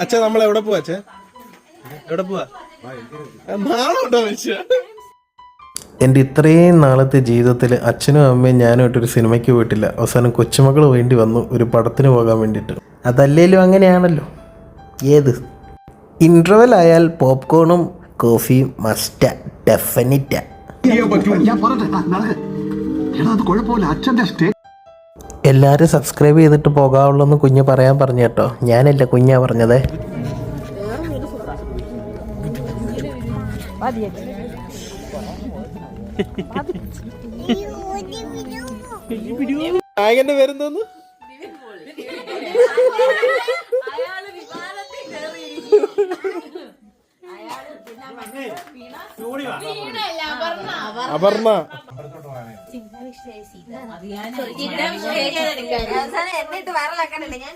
അച്ഛ നമ്മൾ എവിടെ പോവാ അച്ഛ? എവിടെ പോവാ? നാളുണ്ടോ മനുഷ്യ? എൻ്റെ ഇത്രയും നാളത്തെ ജീവിതത്തിൽ അച്ഛനും അമ്മയും ഞാനുമായിട്ടൊരു സിനിമയ്ക്ക് പോയിട്ടില്ല. അവസാനം കൊച്ചുമക്കൾ വേണ്ടി വന്നു ഒരു പടത്തിന് പോകാൻ വേണ്ടിയിട്ട്. അതല്ലേലും അങ്ങനെയാണല്ലോ. ഏത് ഇൻ്റർവെൽ ആയാൽ പോപ്കോണും കോഫിയും മസ്റ്റാ, ഡെഫിനിറ്റാ. എല്ലാവരും സബ്സ്ക്രൈബ് ചെയ്തിട്ട് പോകാവുള്ളൂ കുഞ്ഞ് പറയാൻ പറഞ്ഞു കേട്ടോ. ഞാനല്ല കുഞ്ഞാ പറഞ്ഞത്. നായകന്റെ പേരെന്തോന്നു? അപർണ. എന്നിട്ട് വയറലാക്കാനല്ലേ ഞാൻ